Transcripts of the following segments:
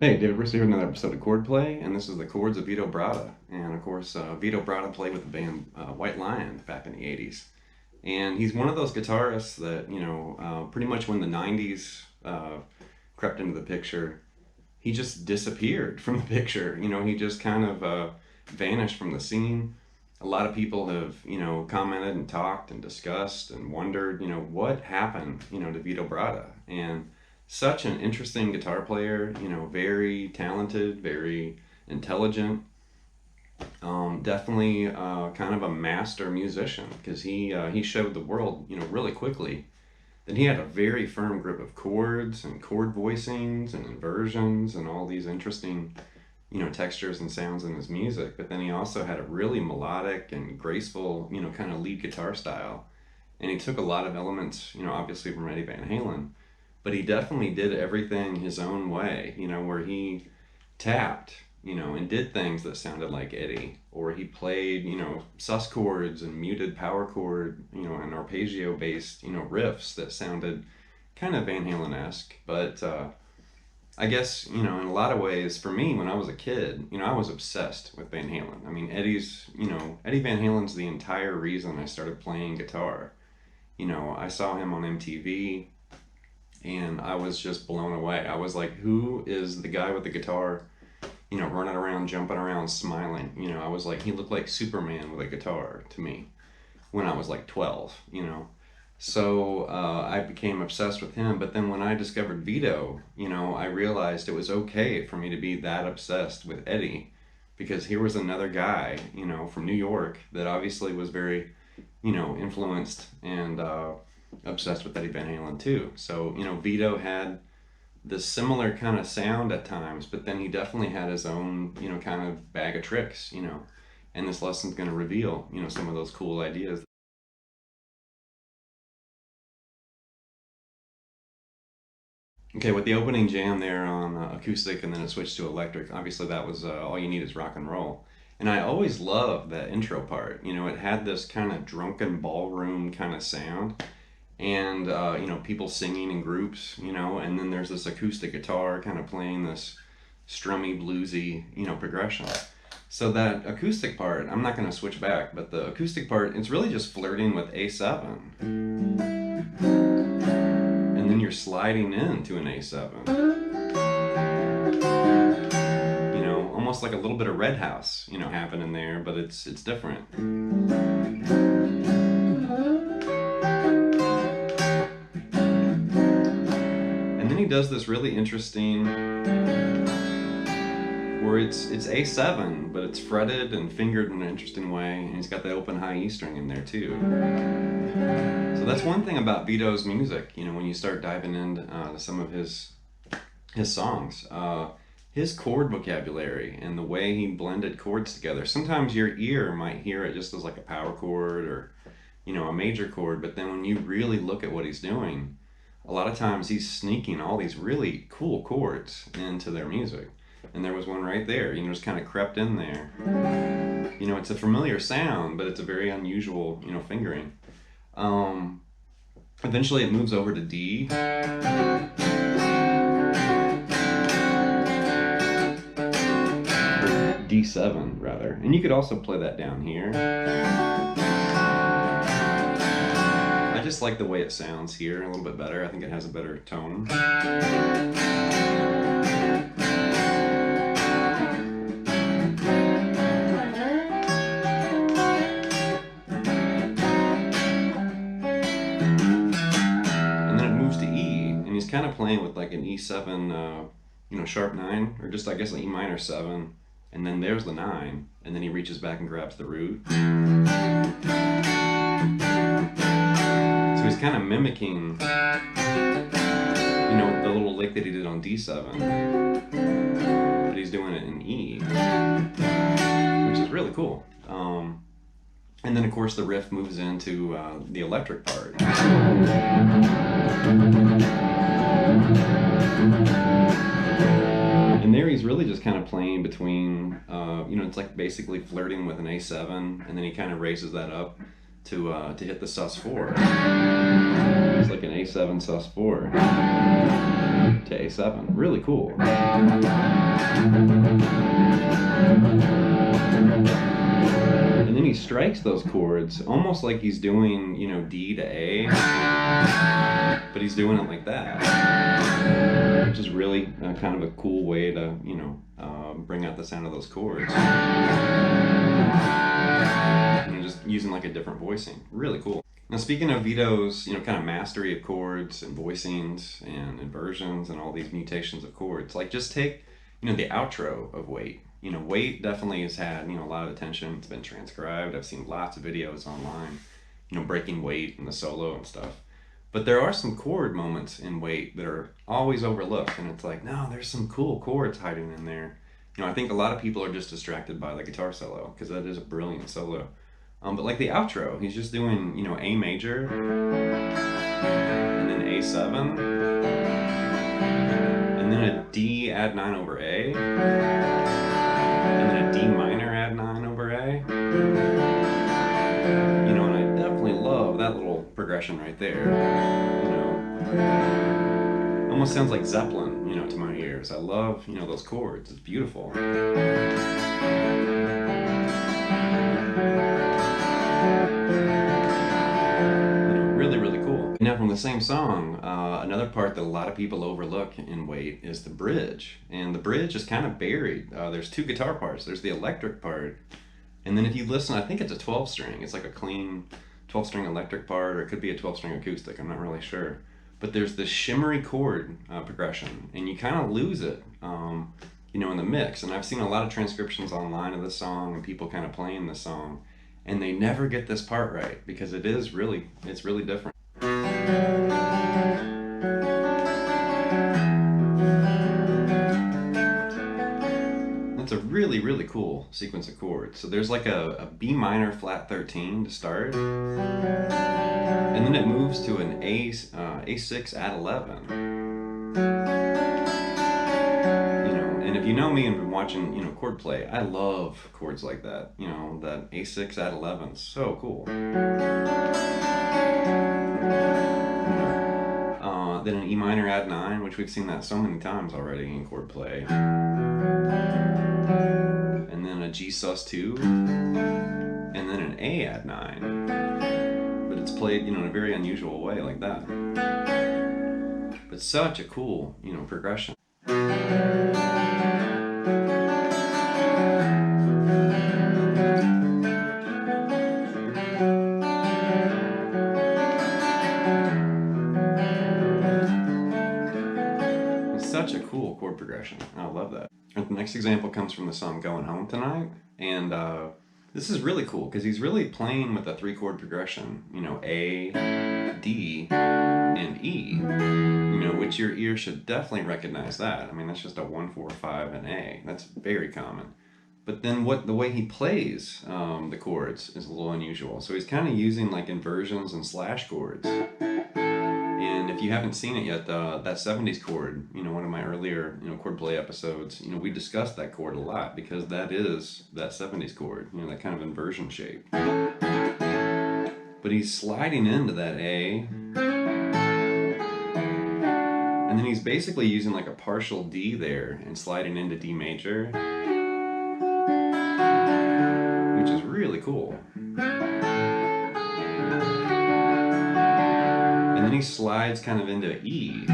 Hey, David, we're here with another episode of Chordplay, and this is the Chords of Vito Bratta. And of course, Vito Bratta played with the band White Lion back in the 80s. And he's one of those guitarists that, pretty much when the 90s crept into the picture, he just disappeared from the picture. He just kind of vanished from the scene. A lot of people have, commented and talked and discussed and wondered, what happened, to Vito Bratta. And such an interesting guitar player, very talented, very intelligent, definitely kind of a master musician because he showed the world, really quickly that he had a very firm grip of chords and chord voicings and inversions and all these interesting, textures and sounds in his music. But then he also had a really melodic and graceful, kind of lead guitar style. And he took a lot of elements, obviously from Eddie Van Halen, but he definitely did everything his own way, where he tapped, and did things that sounded like Eddie, or he played, sus chords and muted power chord, and arpeggio based, riffs that sounded kind of Van Halen-esque. But I guess, in a lot of ways, for me, when I was a kid, I was obsessed with Van Halen. I mean, Eddie Van Halen's the entire reason I started playing guitar. I saw him on MTV, and I was just blown away. I was like, who is the guy with the guitar, running around, jumping around, smiling? I was like, he looked like Superman with a guitar to me when I was like 12, So I became obsessed with him. But then when I discovered Vito, I realized it was okay for me to be that obsessed with Eddie, because here was another guy, from New York that obviously was very, influenced and obsessed with Eddie Van Halen too. So, Vito had this similar kind of sound at times, but then he definitely had his own, kind of bag of tricks, and this lesson's going to reveal, some of those cool ideas. Okay, with the opening jam there on acoustic and then it switched to electric, obviously that was All You Need Is Rock and Roll. And I always loved that intro part. It had this kind of drunken ballroom kind of sound, and people singing in groups, and then there's this acoustic guitar kind of playing this strummy bluesy progression. So that acoustic part, I'm not going to switch back, but the acoustic part, it's really just flirting with A7, and then you're sliding into an A7, almost like a little bit of Red House happening there, but it's different. He does this really interesting where it's A7, but it's fretted and fingered in an interesting way, and he's got the open high E string in there too. So that's one thing about Vito's music, when you start diving into some of his songs. His chord vocabulary and the way he blended chords together. Sometimes your ear might hear it just as like a power chord or, a major chord, but then when you really look at what he's doing, a lot of times he's sneaking all these really cool chords into their music. And there was one right there, just kind of crept in there. It's a familiar sound, but it's a very unusual, fingering. Eventually it moves over to D. Or D7, rather. And you could also play that down here. I just like the way it sounds here a little bit better. I think it has a better tone. And then it moves to E, and he's kind of playing with like an E7, sharp 9, or just I guess an E minor 7, and then there's the 9, and then he reaches back and grabs the root. So he's kind of mimicking, the little lick that he did on D7, but he's doing it in E, which is really cool. And then of course the riff moves into the electric part. And there he's really just kind of playing between, it's like basically flirting with an A7, and then he kind of raises that up to hit the sus4. It's like an A7 sus4. to A7. Really cool. And then he strikes those chords almost like he's doing, you know, D to A, but he's doing it like that, which is really kind of a cool way to, you know, bring out the sound of those chords. And just using like a different voicing. Really cool. Now, speaking of Vito's, you know, kind of mastery of chords and voicings and inversions and all these mutations of chords, like just take, you know, the outro of Wait. You know, Wait definitely has had, you know, a lot of attention. It's been transcribed. I've seen lots of videos online, you know, breaking Wait and the solo and stuff. But there are some chord moments in Wait that are always overlooked, and it's like, no, there's some cool chords hiding in there. You know, I think a lot of people are just distracted by the guitar solo, because that is a brilliant solo. But like the outro, he's just doing, you know, A major, and then A7, and then a D add 9 over A, and then a D minor add 9 over A. You know, and I definitely love that little progression right there. You know, almost sounds like Zeppelin, you know, to my ears. I love, you know, those chords. It's beautiful. Really cool. Now from the same song, another part that a lot of people overlook in Wait is the bridge. And the bridge is kind of buried. There's two guitar parts. There's the electric part, and then if you listen, I think it's a 12-string. It's like a clean 12-string electric part, or it could be a 12-string acoustic. I'm not really sure. But there's this shimmery chord progression, and you kind of lose it, you know, in the mix. And I've seen a lot of transcriptions online of this song and people kind of playing this song, and they never get this part right because it's really different. It's a really cool sequence of chords. So there's like a B minor flat 13 to start, and then it moves to an A6 add 11. You know, and if you know me and been watching, you know, Chordplay, I love chords like that. You know, that A6 add 11, so cool. Then an E minor add 9, which we've seen that so many times already in Chordplay. And then a G sus2, and then an A add 9. But it's played, you know, in a very unusual way like that. But such a cool, you know, progression. Such a cool chord progression. I love that. And the next example comes from the song Going Home Tonight, and this is really cool because he's really playing with a 3-chord progression, you know, A, D, and E, you know, which your ear should definitely recognize that. I mean, that's just a 1, 4, 5, and A. That's very common. But then the way he plays the chords is a little unusual. So he's kind of using like inversions and slash chords. And if you haven't seen it yet, that 70s chord, you know, one of my earlier, you know, Chordplay episodes, you know, we discussed that chord a lot because that is that 70s chord, you know, that kind of inversion shape. But he's sliding into that A, and then he's basically using like a partial D there and sliding into D major, which is really cool. And then he slides kind of into E.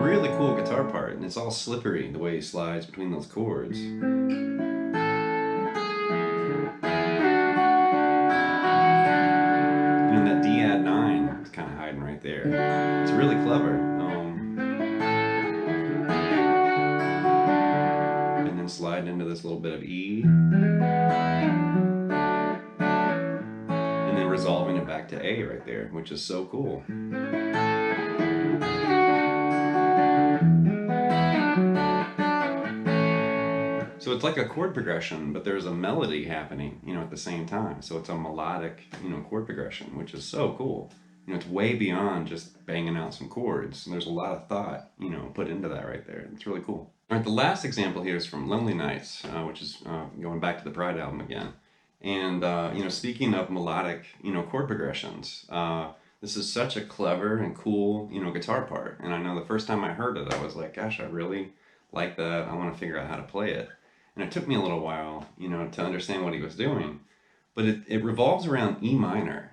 Really cool guitar part, and it's all slippery the way he slides between those chords. That D add 9 is kind of hiding right there. It's really clever. And then slide into this little bit of E. And then resolving it back to A right there, which is so cool. So it's like a chord progression, but there's a melody happening, you know, at the same time. So it's a melodic, you know, chord progression, which is so cool. You know, it's way beyond just banging out some chords. And there's a lot of thought, you know, put into that right there. It's really cool. All right, the last example here is from Lonely Nights, which is going back to the Pride album again. And, you know, speaking of melodic, you know, chord progressions, this is such a clever and cool, you know, guitar part. And I know the first time I heard it, I was like, gosh, I really like that. I want to figure out how to play it. And it took me a little while, you know, to understand what he was doing. But it revolves around E minor.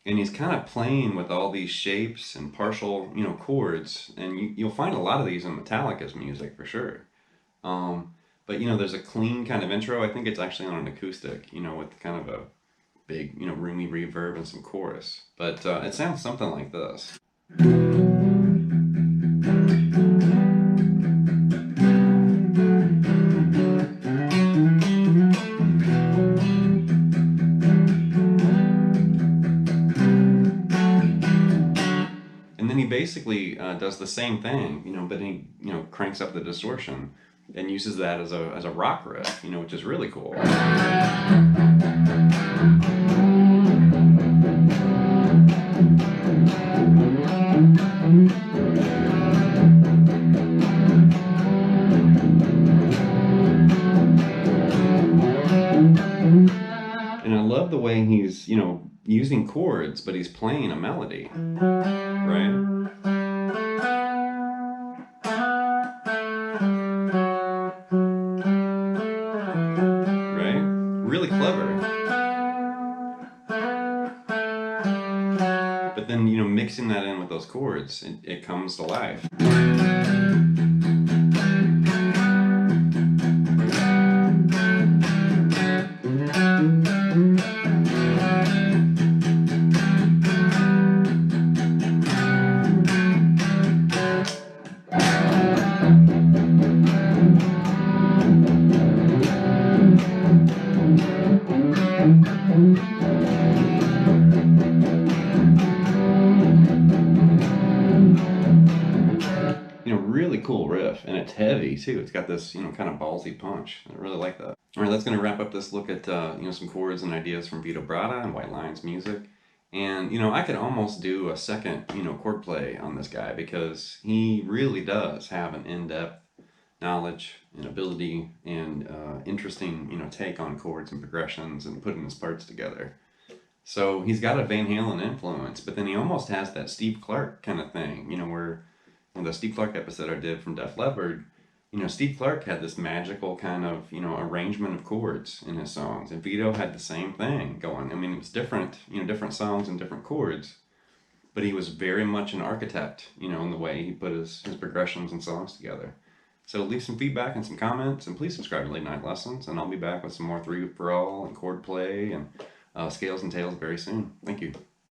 And he's kind of playing with all these shapes and partial, you know, chords. And you'll find a lot of these in Metallica's music for sure. But, you know, there's a clean kind of intro. I think it's actually on an acoustic, you know, with kind of a big, you know, roomy reverb and some chorus. But it sounds something like this. And then he basically does the same thing, you know, but he, you know, cranks up the distortion and uses that as a rock riff, you know, which is really cool. And I love the way he's, you know, using chords, but he's playing a melody, right? Really clever. But then, you know, mixing that in with those chords, it comes to life. You know, really cool riff, and it's heavy too. It's got this, you know, kind of ballsy punch. I really like that. All right, that's going to wrap up this look at, you know, some chords and ideas from Vito Bratta and White Lion's music. And, you know, I could almost do a second, you know, chord play on this guy because he really does have an in-depth knowledge and ability and interesting, you know, take on chords and progressions and putting his parts together. So he's got a Van Halen influence, but then he almost has that Steve Clark kind of thing, you know, where in the Steve Clark episode I did from Def Leppard, you know, Steve Clark had this magical kind of, you know, arrangement of chords in his songs, and Vito had the same thing going. I mean, it was different, you know, different songs and different chords, but he was very much an architect, you know, in the way he put his progressions and songs together. So leave some feedback and some comments, and please subscribe to Late Night Lessons, and I'll be back with some more 3 for All and chord play and scales and tails very soon. Thank you.